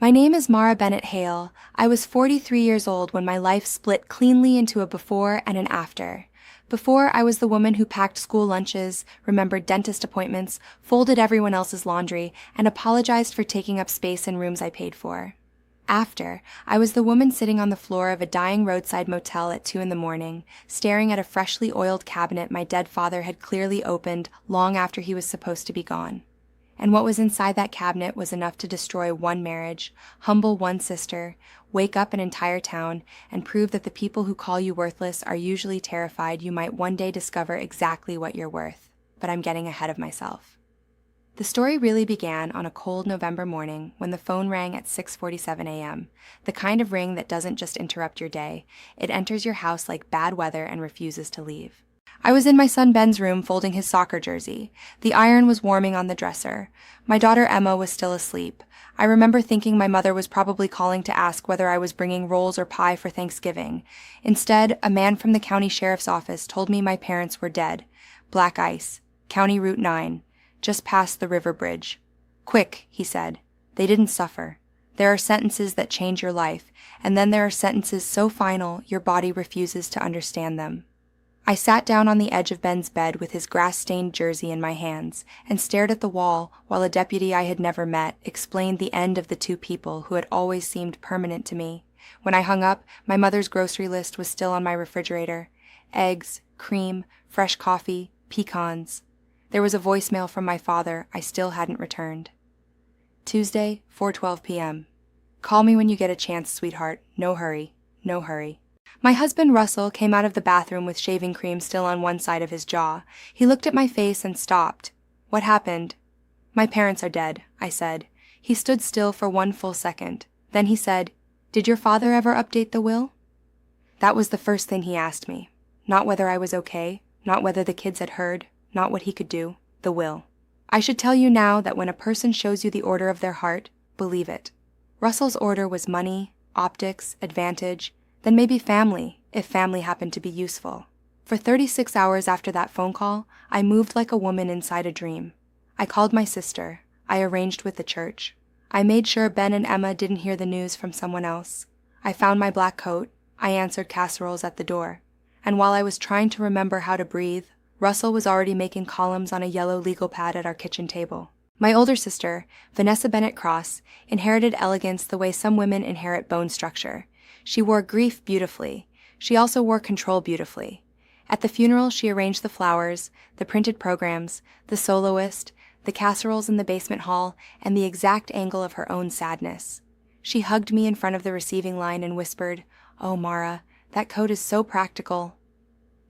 My name is Mara Bennett Hale. I was 43 years old when my life split cleanly into a before and an after. Before, I was the woman who packed school lunches, remembered dentist appointments, folded everyone else's laundry, and apologized for taking up space in rooms I paid for. After, I was the woman sitting on the floor of a dying roadside motel at 2 a.m, staring at a freshly oiled cabinet my dead father had clearly opened long after he was supposed to be gone. And what was inside that cabinet was enough to destroy one marriage, humble one sister, wake up an entire town, and prove that the people who call you worthless are usually terrified you might one day discover exactly what you're worth. But I'm getting ahead of myself. The story really began on a cold November morning when the phone rang at 6:47 a.m., the kind of ring that doesn't just interrupt your day, it enters your house like bad weather and refuses to leave. I was in my son Ben's room folding his soccer jersey. The iron was warming on the dresser. My daughter Emma was still asleep. I remember thinking my mother was probably calling to ask whether I was bringing rolls or pie for Thanksgiving. Instead, a man from the county sheriff's office told me my parents were dead. Black ice. County Route 9. Just past the river bridge. Quick, he said. They didn't suffer. There are sentences that change your life, and then there are sentences so final your body refuses to understand them. I sat down on the edge of Ben's bed with his grass-stained jersey in my hands and stared at the wall while a deputy I had never met explained the end of the two people who had always seemed permanent to me. When I hung up, my mother's grocery list was still on my refrigerator. Eggs, cream, fresh coffee, pecans. There was a voicemail from my father I still hadn't returned. Tuesday, 4:12 p.m. Call me when you get a chance, sweetheart. No hurry. No hurry. My husband Russell came out of the bathroom with shaving cream still on one side of his jaw. He looked at my face and stopped. What happened? My parents are dead, I said. He stood still for one full second. Then he said, Did your father ever update the will? That was the first thing he asked me. Not whether I was okay, not whether the kids had heard, not what he could do, the will. I should tell you now that when a person shows you the order of their heart, believe it. Russell's order was money, optics, advantage, then maybe family, if family happened to be useful. For 36 hours after that phone call, I moved like a woman inside a dream. I called my sister. I arranged with the church. I made sure Ben and Emma didn't hear the news from someone else. I found my black coat. I answered casseroles at the door. And while I was trying to remember how to breathe, Russell was already making columns on a yellow legal pad at our kitchen table. My older sister, Vanessa Bennett Cross, inherited elegance the way some women inherit bone structure. She wore grief beautifully. She also wore control beautifully. At the funeral, she arranged the flowers, the printed programs, the soloist, the casseroles in the basement hall, and the exact angle of her own sadness. She hugged me in front of the receiving line and whispered, "Oh, Mara, that coat is so practical."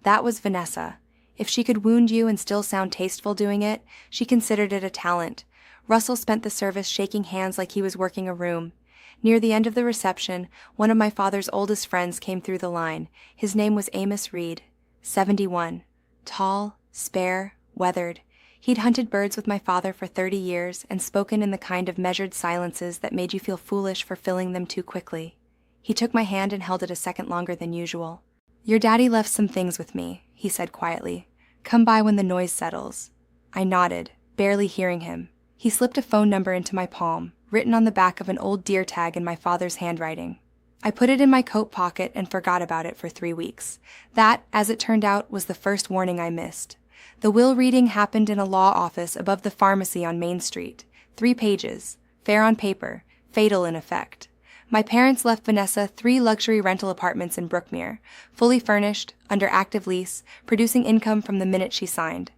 That was Vanessa. If she could wound you and still sound tasteful doing it, she considered it a talent. Russell spent the service shaking hands like he was working a room. Near the end of the reception, one of my father's oldest friends came through the line. His name was Amos Reed, 71. Tall, spare, weathered. He'd hunted birds with my father for 30 years and spoken in the kind of measured silences that made you feel foolish for filling them too quickly. He took my hand and held it a second longer than usual. "Your daddy left some things with me," he said quietly. "Come by when the noise settles." I nodded, barely hearing him. He slipped a phone number into my palm, written on the back of an old deer tag in my father's handwriting. I put it in my coat pocket and forgot about it for 3 weeks. That, as it turned out, was the first warning I missed. The will reading happened in a law office above the pharmacy on Main Street. 3 pages. Fair on paper. Fatal in effect. My parents left Vanessa 3 luxury rental apartments in Brookmere, fully furnished, under active lease, producing income from the minute she signed.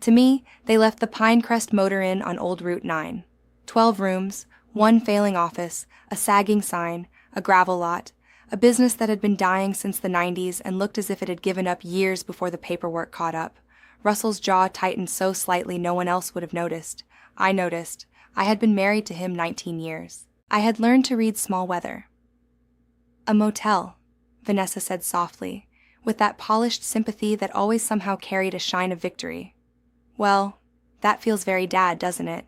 To me, they left the Pinecrest Motor Inn on Old Route 9. 12 rooms, 1 failing office, a sagging sign, a gravel lot, a business that had been dying since the 90s and looked as if it had given up years before the paperwork caught up. Russell's jaw tightened so slightly no one else would have noticed. I noticed. I had been married to him 19 years. I had learned to read small weather. "A motel," Vanessa said softly, with that polished sympathy that always somehow carried a shine of victory. "Well, that feels very dad, doesn't it?"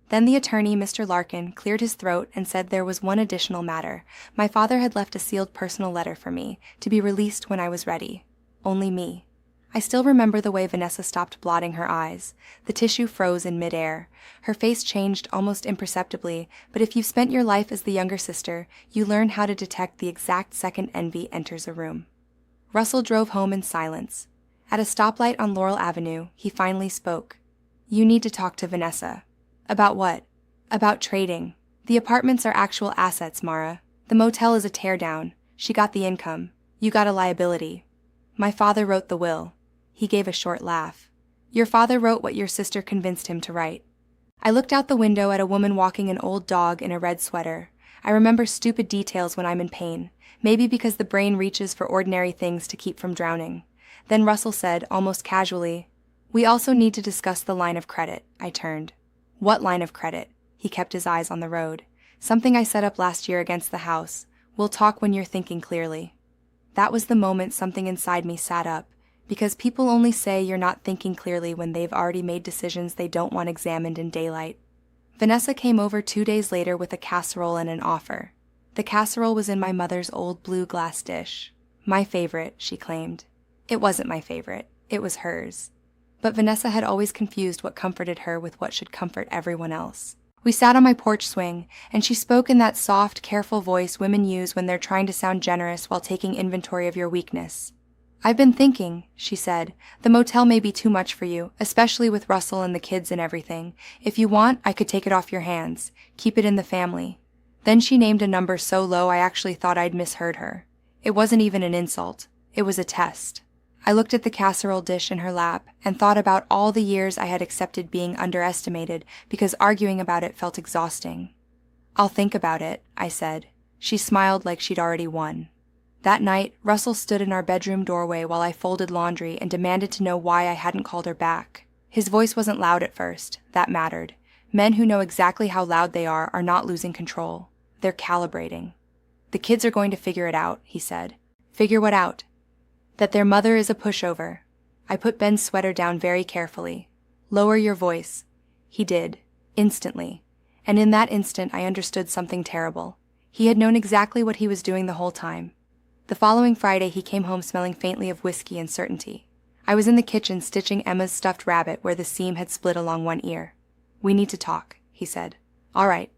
Then the attorney, Mr. Larkin, cleared his throat and said there was one additional matter. My father had left a sealed personal letter for me, to be released when I was ready. Only me. I still remember the way Vanessa stopped blotting her eyes. The tissue froze in midair. Her face changed almost imperceptibly, but if you've spent your life as the younger sister, you learn how to detect the exact second envy enters a room. Russell drove home in silence. At a stoplight on Laurel Avenue, he finally spoke. "You need to talk to Vanessa." "About what?" "About trading. The apartments are actual assets, Mara. The motel is a teardown. She got the income. You got a liability." "My father wrote the will." He gave a short laugh. "Your father wrote what your sister convinced him to write." I looked out the window at a woman walking an old dog in a red sweater. I remember stupid details when I'm in pain, maybe because the brain reaches for ordinary things to keep from drowning. Then Russell said, almost casually, "We also need to discuss the line of credit." I turned. "What line of credit?" He kept his eyes on the road. "Something I set up last year against the house. We'll talk when you're thinking clearly." That was the moment something inside me sat up, because people only say you're not thinking clearly when they've already made decisions they don't want examined in daylight. Vanessa came over 2 days later with a casserole and an offer. The casserole was in my mother's old blue glass dish. My favorite, she claimed. It wasn't my favorite. It was hers. But Vanessa had always confused what comforted her with what should comfort everyone else. We sat on my porch swing, and she spoke in that soft, careful voice women use when they're trying to sound generous while taking inventory of your weakness. "I've been thinking," she said, "the motel may be too much for you, especially with Russell and the kids and everything. If you want, I could take it off your hands. Keep it in the family." Then she named a number so low I actually thought I'd misheard her. It wasn't even an insult. It was a test. I looked at the casserole dish in her lap and thought about all the years I had accepted being underestimated because arguing about it felt exhausting. "I'll think about it," I said. She smiled like she'd already won. That night, Russell stood in our bedroom doorway while I folded laundry and demanded to know why I hadn't called her back. His voice wasn't loud at first. That mattered. Men who know exactly how loud they are not losing control. They're calibrating. "The kids are going to figure it out," he said. "Figure what out?" "That their mother is a pushover." I put Ben's sweater down very carefully. "Lower your voice." He did. Instantly. And in that instant I understood something terrible. He had known exactly what he was doing the whole time. The following Friday he came home smelling faintly of whiskey and certainty. I was in the kitchen stitching Emma's stuffed rabbit where the seam had split along one ear. "We need to talk," he said. "All right."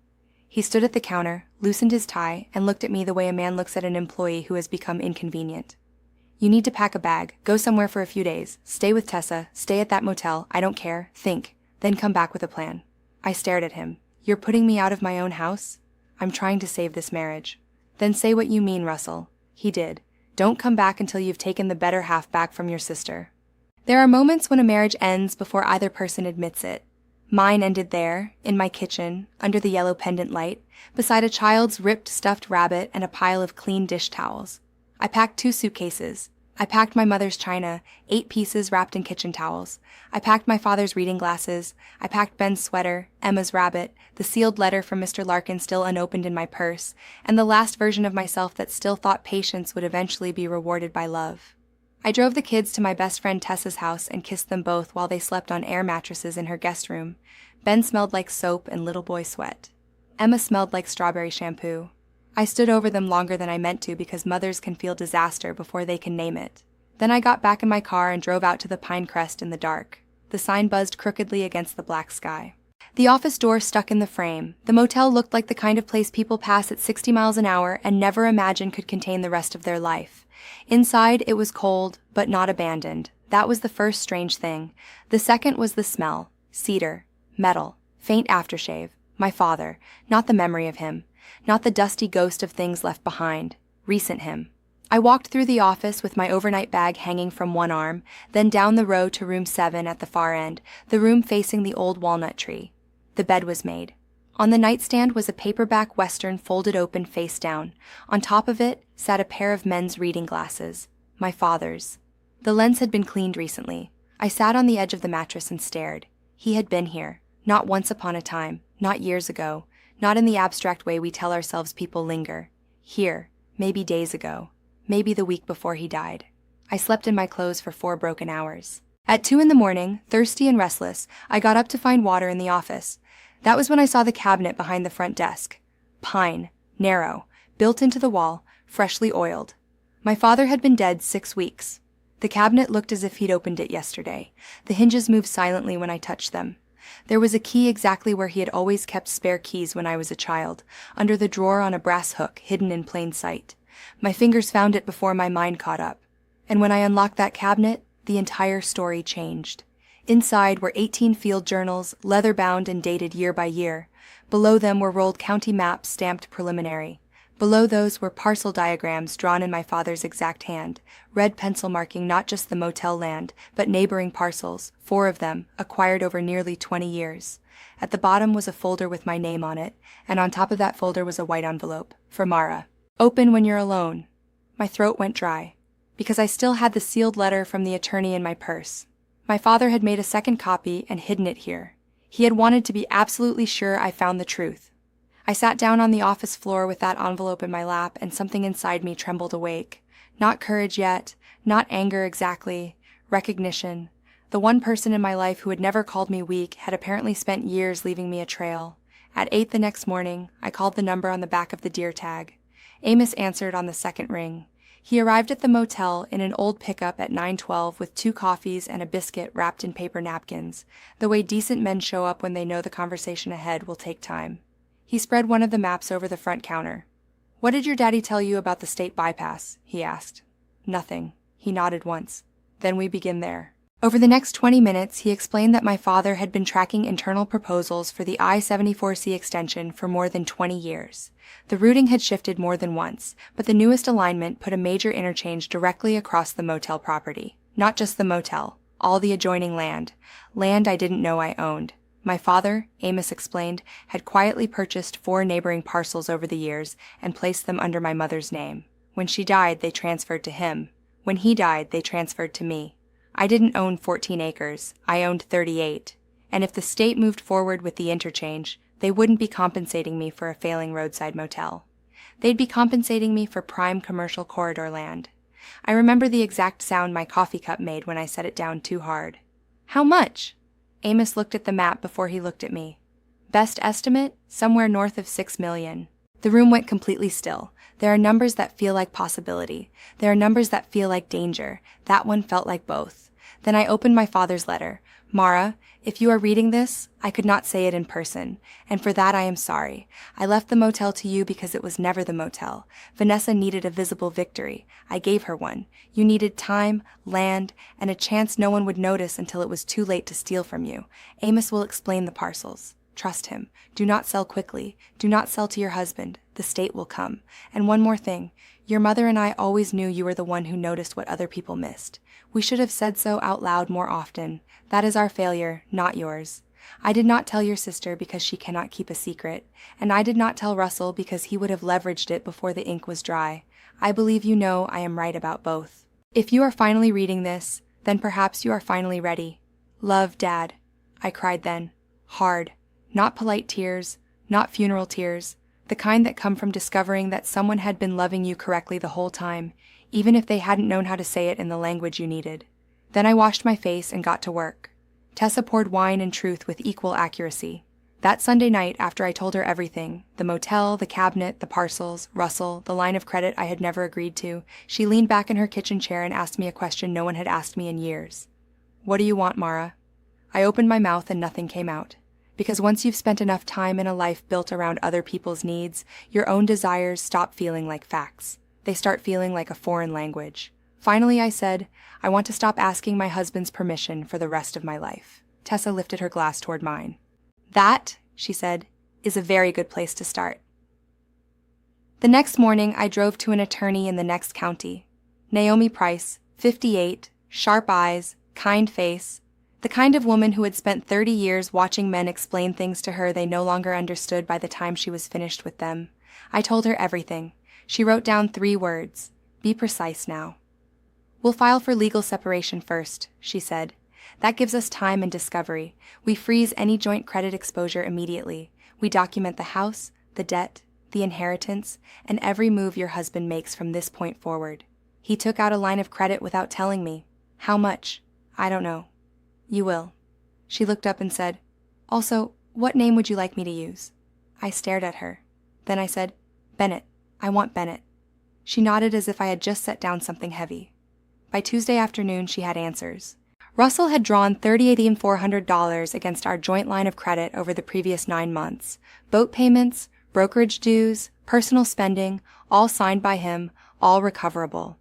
He stood at the counter, loosened his tie, and looked at me the way a man looks at an employee who has become inconvenient. "You need to pack a bag, go somewhere for a few days, stay with Tessa, stay at that motel, I don't care, think, then come back with a plan." I stared at him. "You're putting me out of my own house?" "I'm trying to save this marriage." "Then say what you mean, Russell." He did. "Don't come back until you've taken the better half back from your sister." There are moments when a marriage ends before either person admits it. Mine ended there, in my kitchen, under the yellow pendant light, beside a child's ripped stuffed rabbit and a pile of clean dish towels. I packed 2 suitcases. I packed my mother's china, 8 pieces wrapped in kitchen towels. I packed my father's reading glasses. I packed Ben's sweater, Emma's rabbit, the sealed letter from Mr. Larkin still unopened in my purse, and the last version of myself that still thought patience would eventually be rewarded by love. I drove the kids to my best friend Tessa's house and kissed them both while they slept on air mattresses in her guest room. Ben smelled like soap and little boy sweat. Emma smelled like strawberry shampoo. I stood over them longer than I meant to because mothers can feel disaster before they can name it. Then I got back in my car and drove out to the Pine Crest in the dark. The sign buzzed crookedly against the black sky. The office door stuck in the frame. The motel looked like the kind of place people pass at 60 miles an hour and never imagine could contain the rest of their life. Inside, it was cold, but not abandoned. That was the first strange thing. The second was the smell. Cedar. Metal. Faint aftershave. My father. Not the memory of him. Not the dusty ghost of things left behind. Recent him. I walked through the office with my overnight bag hanging from one arm, then down the row to room 7 at the far end, the room facing the old walnut tree. The bed was made. On the nightstand was a paperback Western folded open face down. On top of it sat a pair of men's reading glasses. My father's. The lens had been cleaned recently. I sat on the edge of the mattress and stared. He had been here. Not once upon a time. Not years ago. Not in the abstract way we tell ourselves people linger. Here. Maybe days ago. Maybe the week before he died. I slept in my clothes for 4 broken hours. At 2 in the morning, thirsty and restless, I got up to find water in the office. That was when I saw the cabinet behind the front desk. Pine. Narrow. Built into the wall. Freshly oiled. My father had been dead 6 weeks. The cabinet looked as if he'd opened it yesterday. The hinges moved silently when I touched them. There was a key exactly where he had always kept spare keys when I was a child, under the drawer on a brass hook, hidden in plain sight. My fingers found it before my mind caught up. And when I unlocked that cabinet, the entire story changed. Inside were 18 field journals, leather-bound and dated year by year. Below them were rolled county maps stamped preliminary. Below those were parcel diagrams drawn in my father's exact hand, red pencil marking not just the motel land, but neighboring parcels, 4 of them, acquired over nearly 20 years. At the bottom was a folder with my name on it, and on top of that folder was a white envelope, for Mara. Open when you're alone. My throat went dry, because I still had the sealed letter from the attorney in my purse. My father had made a second copy and hidden it here. He had wanted to be absolutely sure I found the truth. I sat down on the office floor with that envelope in my lap, and something inside me trembled awake. Not courage yet, not anger exactly, recognition. The one person in my life who had never called me weak had apparently spent years leaving me a trail. At 8 the next morning, I called the number on the back of the deer tag. Amos answered on the second ring. He arrived at the motel in an old pickup at 9:12 with 2 coffees and a biscuit wrapped in paper napkins, the way decent men show up when they know the conversation ahead will take time. He spread one of the maps over the front counter. "What did your daddy tell you about the state bypass?" he asked. "Nothing." He nodded once. "Then we begin there." Over the next 20 minutes, he explained that my father had been tracking internal proposals for the I-74C extension for more than 20 years. The routing had shifted more than once, but the newest alignment put a major interchange directly across the motel property. Not just the motel, all the adjoining land. Land I didn't know I owned. My father, Amos explained, had quietly purchased 4 neighboring parcels over the years and placed them under my mother's name. When she died, they transferred to him. When he died, they transferred to me. I didn't own 14 acres. I owned 38. And if the state moved forward with the interchange, they wouldn't be compensating me for a failing roadside motel. They'd be compensating me for prime commercial corridor land. I remember the exact sound my coffee cup made when I set it down too hard. "How much?" Amos looked at the map before he looked at me. "Best estimate? Somewhere north of 6 million. The room went completely still. There are numbers that feel like possibility. There are numbers that feel like danger. That one felt like both. Then I opened my father's letter. "Mara, if you are reading this, I could not say it in person, and for that I am sorry. I left the motel to you because it was never the motel. Vanessa needed a visible victory. I gave her one. You needed time, land, and a chance no one would notice until it was too late to steal from you. Amos will explain the parcels. Trust him. Do not sell quickly. Do not sell to your husband. The state will come. And one more thing. Your mother and I always knew you were the one who noticed what other people missed. We should have said so out loud more often. That is our failure, not yours. I did not tell your sister because she cannot keep a secret, and I did not tell Russell because he would have leveraged it before the ink was dry. I believe you know I am right about both. If you are finally reading this, then perhaps you are finally ready. Love, Dad." I cried then. Hard. Not polite tears, not funeral tears, the kind that come from discovering that someone had been loving you correctly the whole time, even if they hadn't known how to say it in the language you needed. Then I washed my face and got to work. Tessa poured wine and truth with equal accuracy. That Sunday night, after I told her everything, the motel, the cabinet, the parcels, Russell, the line of credit I had never agreed to, she leaned back in her kitchen chair and asked me a question no one had asked me in years. "What do you want, Mara?" I opened my mouth and nothing came out. Because once you've spent enough time in a life built around other people's needs, your own desires stop feeling like facts. They start feeling like a foreign language. Finally, I said, "I want to stop asking my husband's permission for the rest of my life." Tessa lifted her glass toward mine. "That," she said, "is a very good place to start." The next morning, I drove to an attorney in the next county. Naomi Price, 58, sharp eyes, kind face, the kind of woman who had spent 30 years watching men explain things to her they no longer understood by the time she was finished with them. I told her everything. She wrote down 3 words. "Be precise now." "We'll file for legal separation first," she said. "That gives us time and discovery. We freeze any joint credit exposure immediately. We document the house, the debt, the inheritance, and every move your husband makes from this point forward. He took out a line of credit without telling me. How much? I don't know. You will." She looked up and said, "Also, what name would you like me to use?" I stared at her. Then I said, "Bennett. I want Bennett." She nodded as if I had just set down something heavy. By Tuesday afternoon, she had answers. Russell had drawn $3,400 against our joint line of credit over the previous 9 months. Boat payments, brokerage dues, personal spending, all signed by him, all recoverable.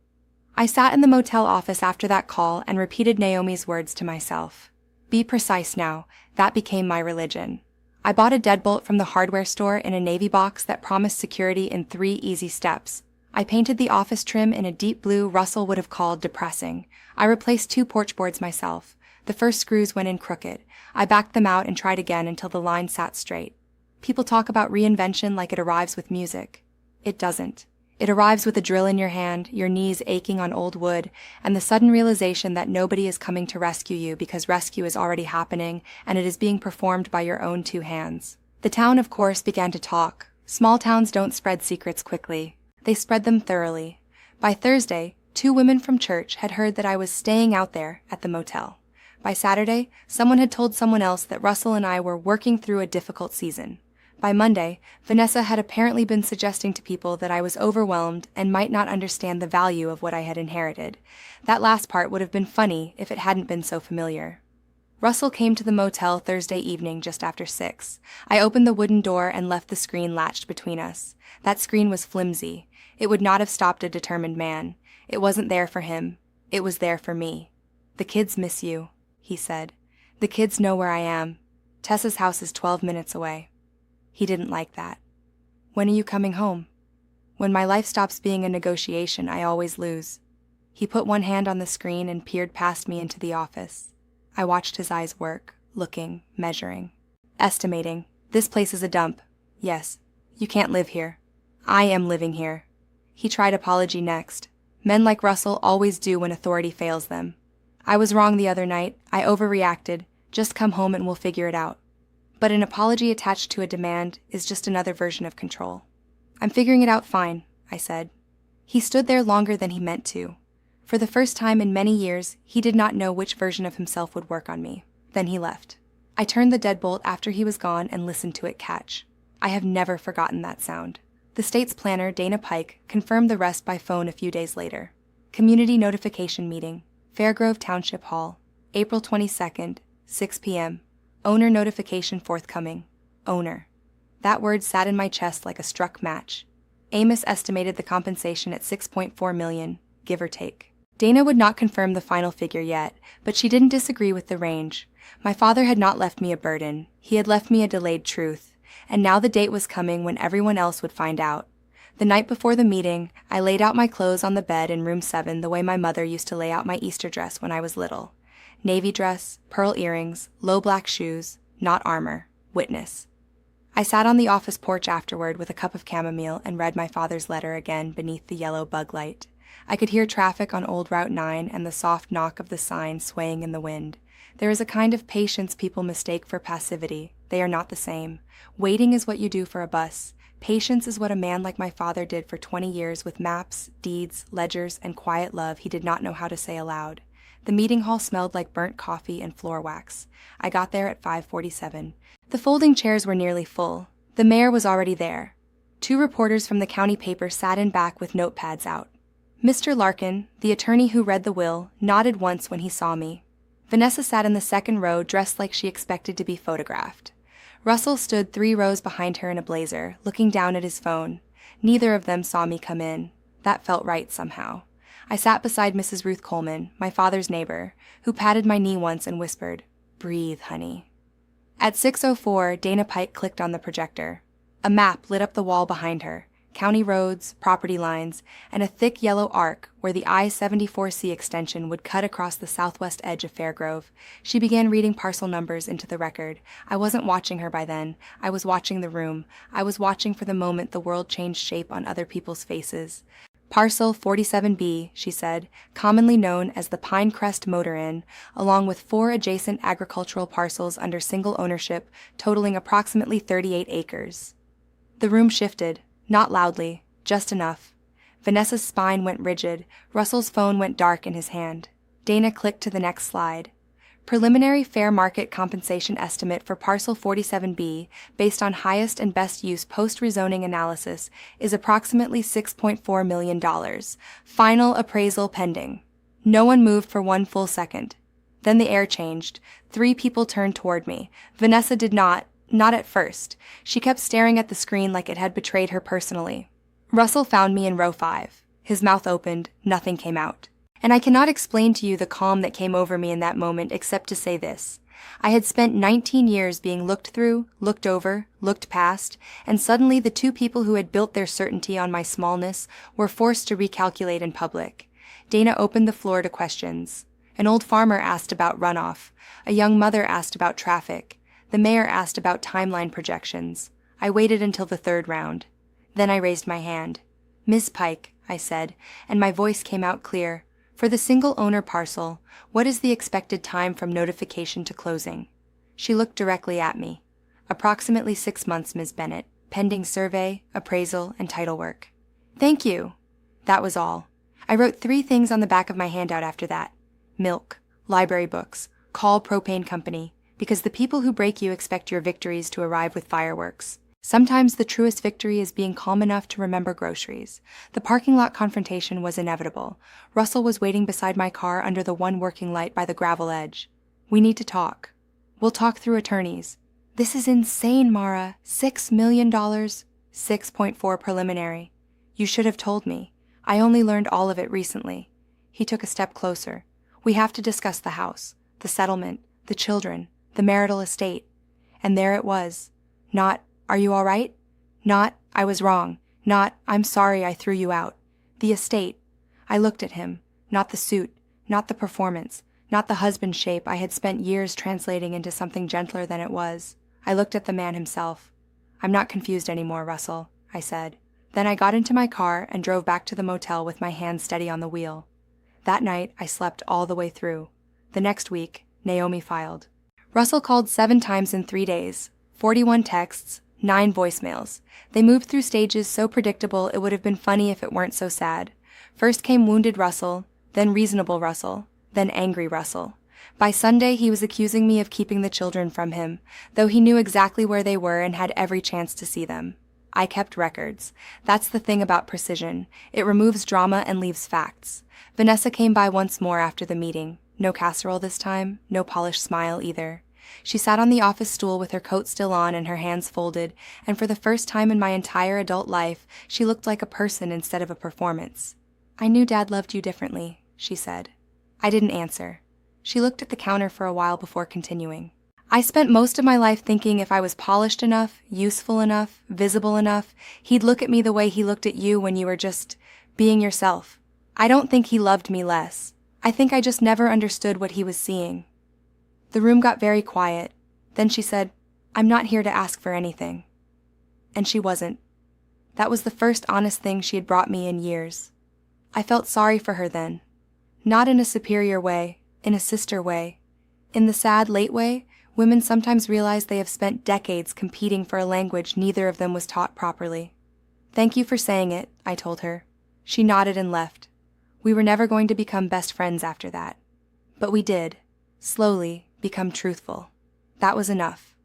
I sat in the motel office after that call and repeated Naomi's words to myself. Be precise now, that became my religion. I bought a deadbolt from the hardware store in a navy box that promised security in 3 easy steps. I painted the office trim in a deep blue Russell would have called depressing. I replaced 2 porch boards myself. The first screws went in crooked. I backed them out and tried again until the line sat straight. People talk about reinvention like it arrives with music. It doesn't. It arrives with a drill in your hand, your knees aching on old wood, and the sudden realization that nobody is coming to rescue you because rescue is already happening and it is being performed by your own 2 hands. The town, of course, began to talk. Small towns don't spread secrets quickly. They spread them thoroughly. By Thursday, 2 women from church had heard that I was staying out there at the motel. By Saturday, someone had told someone else that Russell and I were working through a difficult season. By Monday, Vanessa had apparently been suggesting to people that I was overwhelmed and might not understand the value of what I had inherited. That last part would have been funny if it hadn't been so familiar. Russell came to the motel Thursday evening just after 6. I opened the wooden door and left the screen latched between us. That screen was flimsy. It would not have stopped a determined man. It wasn't there for him. It was there for me. The kids miss you, he said. The kids know where I am. Tessa's house is 12 minutes away. He didn't like that. When are you coming home? When my life stops being a negotiation, I always lose. He put one hand on the screen and peered past me into the office. I watched his eyes work, looking, measuring. Estimating. This place is a dump. Yes. You can't live here. I am living here. He tried apology next. Men like Russell always do when authority fails them. I was wrong the other night. I overreacted. Just come home and we'll figure it out. But an apology attached to a demand is just another version of control. I'm figuring it out fine, I said. He stood there longer than he meant to. For the first time in many years, he did not know which version of himself would work on me. Then he left. I turned the deadbolt after he was gone and listened to it catch. I have never forgotten that sound. The state's planner, Dana Pike, confirmed the rest by phone a few days later. Community notification meeting, Fairgrove Township Hall, April 22nd, 6 p.m. Owner notification forthcoming. Owner. That word sat in my chest like a struck match. Amos estimated the compensation at $6.4 million, give or take. Dana would not confirm the final figure yet, but she didn't disagree with the range. My father had not left me a burden. He had left me a delayed truth. And now the date was coming when everyone else would find out. The night before the meeting, I laid out my clothes on the bed in room 7 the way my mother used to lay out my Easter dress when I was little. Navy dress, pearl earrings, low black shoes, not armor, witness. I sat on the office porch afterward with a cup of chamomile and read my father's letter again beneath the yellow bug light. I could hear traffic on Old Route 9 and the soft knock of the sign swaying in the wind. There is a kind of patience people mistake for passivity. They are not the same. Waiting is what you do for a bus. Patience is what a man like my father did for 20 years with maps, deeds, ledgers, and quiet love he did not know how to say aloud. The meeting hall smelled like burnt coffee and floor wax. I got there at 5:47. The folding chairs were nearly full. The mayor was already there. 2 reporters from the county paper sat in back with notepads out. Mr. Larkin, the attorney who read the will, nodded once when he saw me. Vanessa sat in the second row dressed like she expected to be photographed. Russell stood 3 rows behind her in a blazer, looking down at his phone. Neither of them saw me come in. That felt right somehow. I sat beside Mrs. Ruth Coleman, my father's neighbor, who patted my knee once and whispered, "Breathe, honey." At 6:04, Dana Pike clicked on the projector. A map lit up the wall behind her, county roads, property lines, and a thick yellow arc where the I-74C extension would cut across the southwest edge of Fairgrove. She began reading parcel numbers into the record. I wasn't watching her by then. I was watching the room. I was watching for the moment the world changed shape on other people's faces. Parcel 47B, she said, commonly known as the Pinecrest Motor Inn, along with 4 adjacent agricultural parcels under single ownership, totaling approximately 38 acres. The room shifted, not loudly, just enough. Vanessa's spine went rigid. Russell's phone went dark in his hand. Dana clicked to the next slide. Preliminary fair market compensation estimate for Parcel 47B, based on highest and best use post-rezoning analysis, is approximately $6.4 million. Final appraisal pending. No one moved for one full second. Then the air changed. 3 people turned toward me. Vanessa did not at first. She kept staring at the screen like it had betrayed her personally. Russell found me in row 5. His mouth opened, nothing came out. And I cannot explain to you the calm that came over me in that moment except to say this. I had spent 19 years being looked through, looked over, looked past, and suddenly the 2 people who had built their certainty on my smallness were forced to recalculate in public. Dana opened the floor to questions. An old farmer asked about runoff. A young mother asked about traffic. The mayor asked about timeline projections. I waited until the 3rd round. Then I raised my hand. "Miss Pike," I said, and my voice came out clear. "For the single-owner parcel, what is the expected time from notification to closing?" She looked directly at me. "Approximately 6 months, Ms. Bennett, pending survey, appraisal, and title work." "Thank you." That was all. I wrote 3 things on the back of my handout after that. Milk, library books, call propane company, because the people who break you expect your victories to arrive with fireworks. Sometimes the truest victory is being calm enough to remember groceries. The parking lot confrontation was inevitable. Russell was waiting beside my car under the one working light by the gravel edge. "We need to talk. We'll talk through attorneys." "This is insane, Mara. $6 million. 6.4 preliminary. You should have told me. I only learned all of it recently." He took a step closer. "We have to discuss the house, the settlement, the children, the marital estate." And there it was. Not, "Are you all right?" Not, "I was wrong." Not, "I'm sorry I threw you out." The estate. I looked at him. Not the suit. Not the performance. Not the husband shape I had spent years translating into something gentler than it was. I looked at the man himself. "I'm not confused anymore, Russell," I said. Then I got into my car and drove back to the motel with my hand steady on the wheel. That night, I slept all the way through. The next week, Naomi filed. Russell called 7 times in 3 days, 41 texts, 9 voicemails. They moved through stages so predictable it would have been funny if it weren't so sad. First came wounded Russell, then reasonable Russell, then angry Russell. By Sunday, he was accusing me of keeping the children from him, though he knew exactly where they were and had every chance to see them. I kept records. That's the thing about precision. It removes drama and leaves facts. Vanessa came by once more after the meeting. No casserole this time, no polished smile either. She sat on the office stool with her coat still on and her hands folded, and for the first time in my entire adult life, she looked like a person instead of a performance. "I knew Dad loved you differently," she said. I didn't answer. She looked at the counter for a while before continuing. "I spent most of my life thinking if I was polished enough, useful enough, visible enough, he'd look at me the way he looked at you when you were just being yourself. I don't think he loved me less. I think I just never understood what he was seeing." The room got very quiet. Then she said, "I'm not here to ask for anything." And she wasn't. That was the first honest thing she had brought me in years. I felt sorry for her then. Not in a superior way, in a sister way. In the sad, late way, women sometimes realize they have spent decades competing for a language neither of them was taught properly. "Thank you for saying it," I told her. She nodded and left. We were never going to become best friends after that. But we did, slowly, become truthful. That was enough.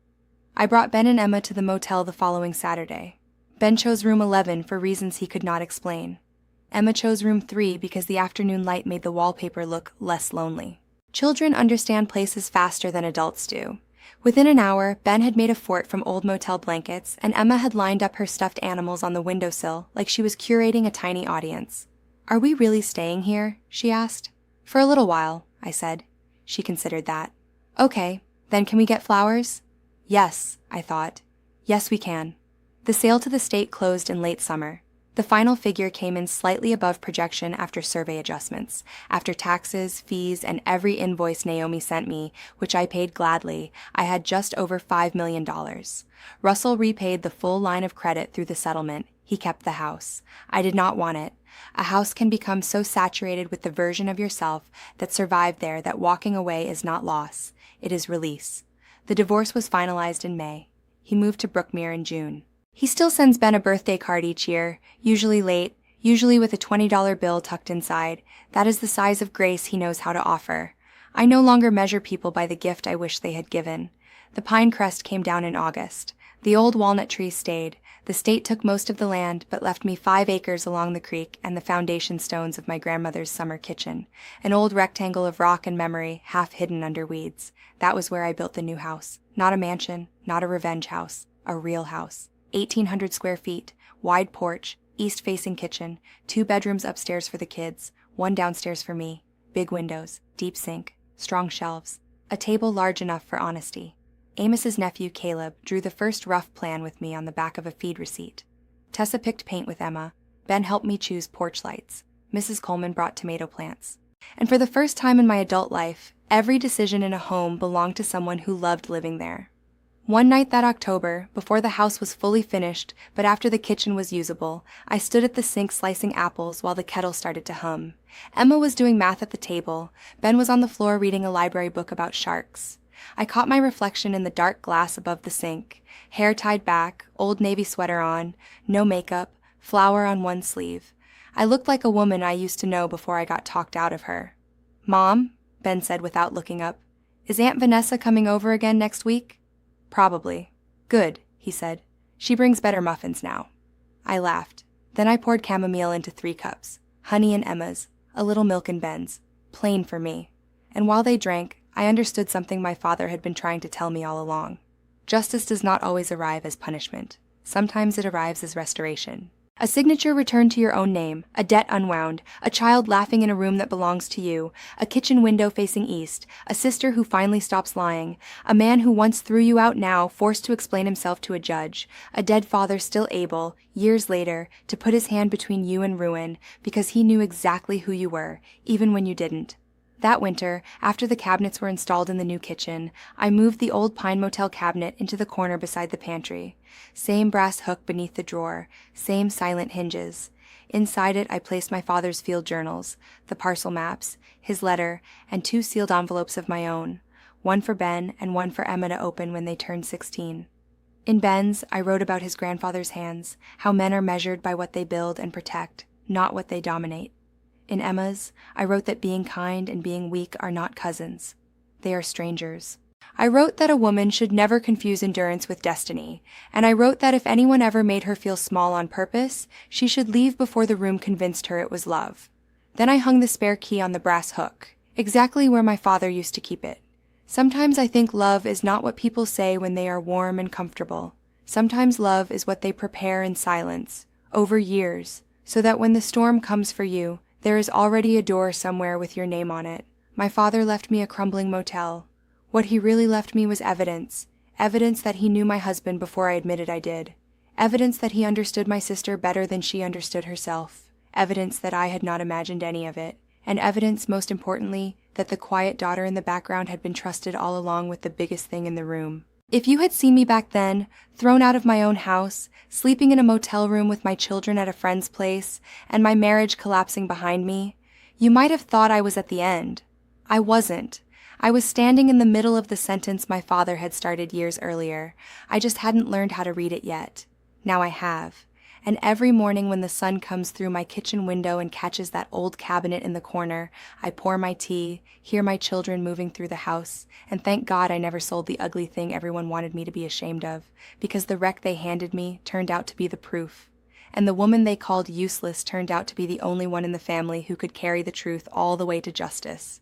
I brought Ben and Emma to the motel the following Saturday. Ben chose room 11 for reasons he could not explain. Emma chose room 3 because the afternoon light made the wallpaper look less lonely. Children understand places faster than adults do. Within an hour, Ben had made a fort from old motel blankets, and Emma had lined up her stuffed animals on the windowsill like she was curating a tiny audience. "Are we really staying here?" she asked. "For a little while," I said. She considered that. "Okay, then can we get flowers?" Yes, I thought. Yes, we can. The sale to the state closed in late summer. The final figure came in slightly above projection after survey adjustments. After taxes, fees, and every invoice Naomi sent me, which I paid gladly, I had just over $5 million. Russell repaid the full line of credit through the settlement. He kept the house. I did not want it. A house can become so saturated with the version of yourself that survived there that walking away is not loss. It is release. The divorce was finalized in May. He moved to Brookmere in June. He still sends Ben a birthday card each year, usually late, usually with a $20 bill tucked inside. That is the size of grace he knows how to offer. I no longer measure people by the gift I wish they had given. The pine crest came down in August. The old walnut tree stayed. The state took most of the land, but left me 5 acres along the creek and the foundation stones of my grandmother's summer kitchen, an old rectangle of rock and memory, half hidden under weeds. That was where I built the new house. Not a mansion, not a revenge house, a real house. 1,800 square feet, wide porch, east-facing kitchen, 2 bedrooms upstairs for the kids, 1 downstairs for me, big windows, deep sink, strong shelves, a table large enough for honesty. Amos's nephew, Caleb, drew the first rough plan with me on the back of a feed receipt. Tessa picked paint with Emma. Ben helped me choose porch lights. Mrs. Coleman brought tomato plants. And for the first time in my adult life, every decision in a home belonged to someone who loved living there. One night that October, before the house was fully finished, but after the kitchen was usable, I stood at the sink slicing apples while the kettle started to hum. Emma was doing math at the table. Ben was on the floor reading a library book about sharks. I caught my reflection in the dark glass above the sink, hair tied back, old navy sweater on, no makeup, flower on one sleeve. I looked like a woman I used to know before I got talked out of her. "Mom," Ben said without looking up, "is Aunt Vanessa coming over again next week?" "Probably." "Good," he said. "She brings better muffins now." I laughed. Then I poured chamomile into 3 cups, honey in Emma's, a little milk in Ben's, plain for me. And while they drank, I understood something my father had been trying to tell me all along. Justice does not always arrive as punishment. Sometimes it arrives as restoration. A signature returned to your own name, a debt unwound, a child laughing in a room that belongs to you, a kitchen window facing east, a sister who finally stops lying, a man who once threw you out now forced to explain himself to a judge, a dead father still able, years later, to put his hand between you and ruin because he knew exactly who you were, even when you didn't. That winter, after the cabinets were installed in the new kitchen, I moved the old Pine Motel cabinet into the corner beside the pantry. Same brass hook beneath the drawer, same silent hinges. Inside it I placed my father's field journals, the parcel maps, his letter, and 2 sealed envelopes of my own, one for Ben and one for Emma to open when they turned 16. In Ben's, I wrote about his grandfather's hands, how men are measured by what they build and protect, not what they dominate. In Emma's, I wrote that being kind and being weak are not cousins. They are strangers. I wrote that a woman should never confuse endurance with destiny, and I wrote that if anyone ever made her feel small on purpose, she should leave before the room convinced her it was love. Then I hung the spare key on the brass hook, exactly where my father used to keep it. Sometimes I think love is not what people say when they are warm and comfortable. Sometimes love is what they prepare in silence, over years, so that when the storm comes for you, there is already a door somewhere with your name on it. My father left me a crumbling motel. What he really left me was evidence. Evidence that he knew my husband before I admitted I did. Evidence that he understood my sister better than she understood herself. Evidence that I had not imagined any of it. And evidence, most importantly, that the quiet daughter in the background had been trusted all along with the biggest thing in the room. If you had seen me back then, thrown out of my own house, sleeping in a motel room with my children at a friend's place, and my marriage collapsing behind me, you might have thought I was at the end. I wasn't. I was standing in the middle of the sentence my father had started years earlier. I just hadn't learned how to read it yet. Now I have. And every morning when the sun comes through my kitchen window and catches that old cabinet in the corner, I pour my tea, hear my children moving through the house, and thank God I never sold the ugly thing everyone wanted me to be ashamed of, because the wreck they handed me turned out to be the proof. And the woman they called useless turned out to be the only one in the family who could carry the truth all the way to justice.